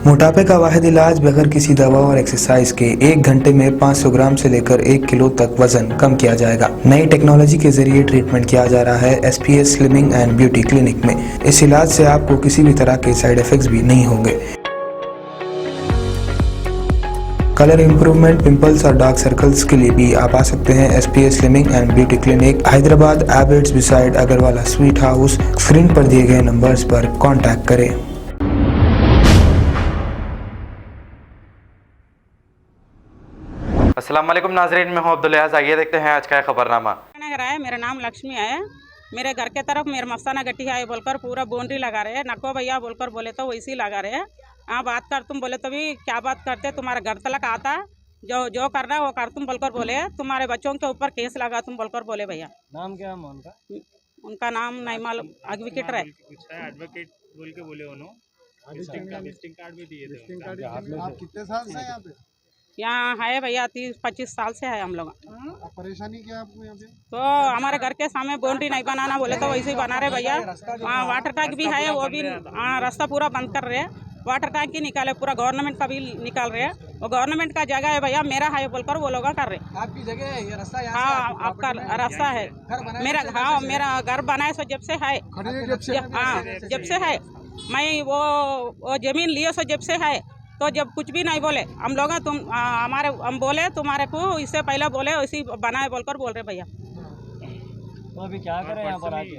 मोटापे का वाहिद इलाज बगैर किसी दवा और एक्सरसाइज के 1 घंटे में 500 ग्राम से लेकर 1 किलो तक वजन कम किया जाएगा। नई टेक्नोलॉजी के जरिए ट्रीटमेंट किया जा रहा है SPS slimming and beauty clinic में। इस इलाज से आपको किसी भी तरह के साइड इफेक्ट्स भी नहीं होंगे। कलर इंप्रूवमेंट, पिंपल्स और डार्क सर्कल्स के लिए भी आप आ सकते हैं SPS slimming and beauty clinic, Hyderabad, Abids beside Agarwala sweet house. Screen पर दिए गए नंबर्स पर कॉन्टैक्ट करें। अस्सलाम वालेकुम नाज़रीन, मैं हूं अब्दुल लिहाज। आइए देखते हैं आज का खबरनामा। है मेरा नाम लक्ष्मी है। मेरे घर के तरफ मेरे मस्ताना गट्टी है बोलकर पूरा बाउंड्री लगा रहे हैं। नको भैया बोलकर बोले तो वैसे लगा रहे हैं। हाँ बात कर तुम बोले तो भी क्या बात करते, तुम्हारा घर तलक आता, जो करना है वो कर तुम बोलकर बोले। तुम्हारे बच्चों के ऊपर केस लगा तुम बोलकर बोले। भैया नाम क्या है उनका? उनका नाम नहीं मालूम, एडवोकेट है। एडवोकेट बोल के बोले उन्होंने विजिटिंग कार्ड भी दिए थे। आप कितने साल से यहाँ पे? यहाँ है भैया 30-25 साल से है हम लोग। परेशानी क्या है आपको यहाँ पे? तो हमारे घर के सामने बाउंड्री नहीं बनाना बोले तो वैसे ही बना रहे भैया। हाँ वाटर टैंक भी है, वो भी हाँ रास्ता पूरा बंद कर रहे हैं। वाटर टैंक ही निकाले, पूरा गवर्नमेंट का भी निकाल रहे हैं। वो गवर्नमेंट का जगह है भैया, मेरा है बोलकर वो लोग कर रहे। आपकी जगह है ये रास्ता? हाँ आपका रास्ता है मेरा। हाँ मेरा घर बनाए सो जब से है। हाँ जब से है। मैं वो जमीन लिए सो जब से है। तो जब कुछ भी नहीं बोले हम लोग, तुम हमारे हम बोले तुम्हारे को इससे पहले बोले वैसे बनाए बोलकर बोल रहे भैया। तो अभी क्या करें यहाँ पर आके?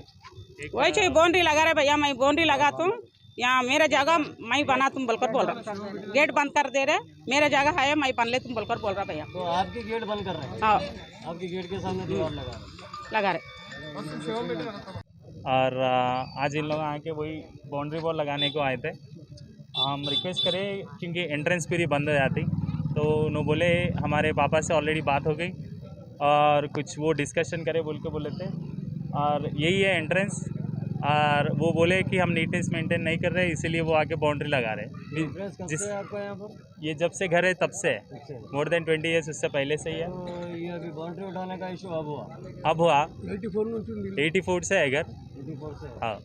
वही चाहिए बाउंड्री लगा रहे भैया। मैं बाउंड्री लगा तुम यहाँ मेरे जगह मैं बना तुम बोलकर बोल रहा। गेट बंद कर दे रहे, मेरे जगह है मैं बन ले तुम बोलकर बोल रहा भैया। तो आपकी गेट बंद कर रहे हैं? हाँ आपकी गेट के सामने दीवार लगा रहे। और आज इन लोग आके वही बाउंड्री वॉल लगाने को आए थे। हम रिक्वेस्ट करें क्योंकि एंट्रेंस पूरी बंद हो जाती, तो उन्होंने बोले हमारे पापा से ऑलरेडी बात हो गई और कुछ वो डिस्कशन करे बोल के बोले थे। और यही है एंट्रेंस, और वो बोले कि हम नीटनेस मेंटेन नहीं कर रहे, इसीलिए वो आके बाउंड्री लगा रहे। जिस आपका यहाँ पर ये जब से घर है तब से है, मोर देन 20 ईयर्स उससे पहले से ही है। तो ये अभी बाउंड्री उठाने का इशू अब हुआ 84 से है घर। 84 से? हाँ,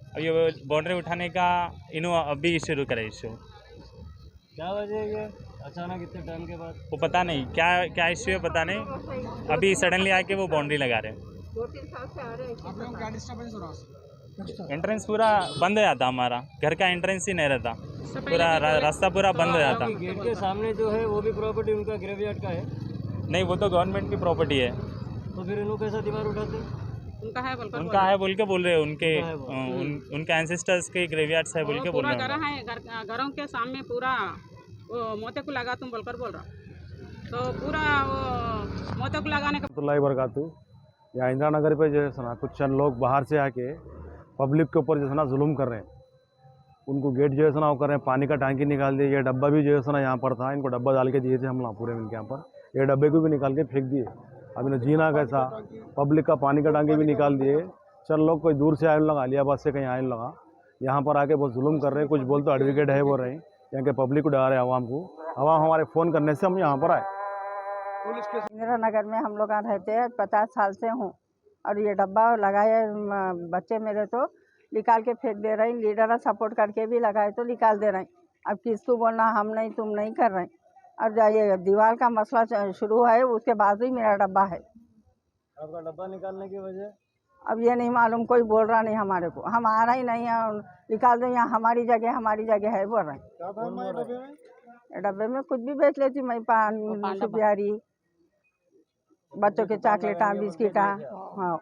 अब ये बाउंड्री उठाने का इन्होंने अभी शुरू करा इशू। क्या वजह है ये अचानक इतने टाइम के बाद? वो पता नहीं क्या इशू है, पता नहीं। अभी सडनली आके वो बाउंड्री लगा रहे हैं। 2-3 साल से आ रहे हैं। क्या डिस्टर्बेंस हो रहा है? एंट्रेंस पूरा बंद हो जाता, हमारा घर का एंट्रेंस ही नहीं रहता, पूरा रास्ता पूरा बंद हो जाता। गेट के सामने जो है वो भी प्रॉपर्टी उनका ग्रेवयार्ड का है? नहीं, वो तो गवर्नमेंट की प्रॉपर्टी है। तो फिर इन्हों कैसा दीवार उठाते? उनका है बोलकर बोल के बोल रहे हैं। उनके एंसेस्टर्स के ग्रेवयार्ड्स है बोल के बोल रहे हैं। घर है, घरों के सामने पूरा वो मोते को लगा तुम बोलकर बोल रहा। तो पूरा वो मोते को लगाने का बरकातू या इंदिरा नगर पे जो है ना कुछ चंद लोग बाहर से आके पब्लिक के ऊपर जो है ना जुल्म कर रहे हैं। उनको गेट जो है ना वो कर रहे हैं, पानी का टैंकी निकाल दिए। ये डब्बा भी जो है ना यहाँ पर था, इनको डब्बा डाल के दिए थे हम लोग पूरे मिलके यहाँ पर। ये डब्बे को भी निकाल के फेंक दिए। अब इन्हें जीना कैसा, पब्लिक का पानी का टैंकी भी निकाल दिए। चल लोग कोई दूर से आए लोग, आलियाबाद से कहीं आए लगा, यहाँ पर आके बहुत जुल्म कर रहे हैं। कुछ बोल तो एडवोकेट है बोल रहे हैं, यहाँ के पब्लिक को डरा रहे हैं आवाम को। आवाम हमारे फ़ोन करने से हम यहाँ पर आए। इंदिरा नगर में हम लोग रहते हैं, 50 साल से हूँ। और ये डब्बा लगाए बच्चे मेरे तो निकाल के फेंक दे रहे हैं। लीडर सपोर्ट करके भी लगाए तो निकाल दे रहे हैं। अब किसको बोलना, हम नहीं तुम नहीं कर रहे हैं। अब ये दीवार का मसला शुरू है, उसके बाद ही मेरा डब्बा है। आपका डब्बा निकालने की वजह? अब ये नहीं मालूम, कोई बोल रहा नहीं हमारे को, हम आ रहा ही नहीं है। निकाल दो, यहाँ हमारी जगह है बोल रहे हैं। क्या था डब्बे में? डब्बे में कुछ भी बेच लेती मैं, पान सुपियारी, बच्चों के चॉकलेटा, बिस्किटा। हाँ,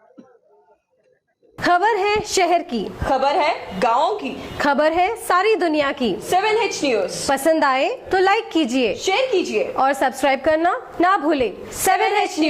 खबर है शहर की, खबर है गाँव की, खबर है सारी दुनिया की। 7H न्यूज़ पसंद आए तो लाइक कीजिए, शेयर कीजिए और सब्सक्राइब करना ना भूलें। 7H news.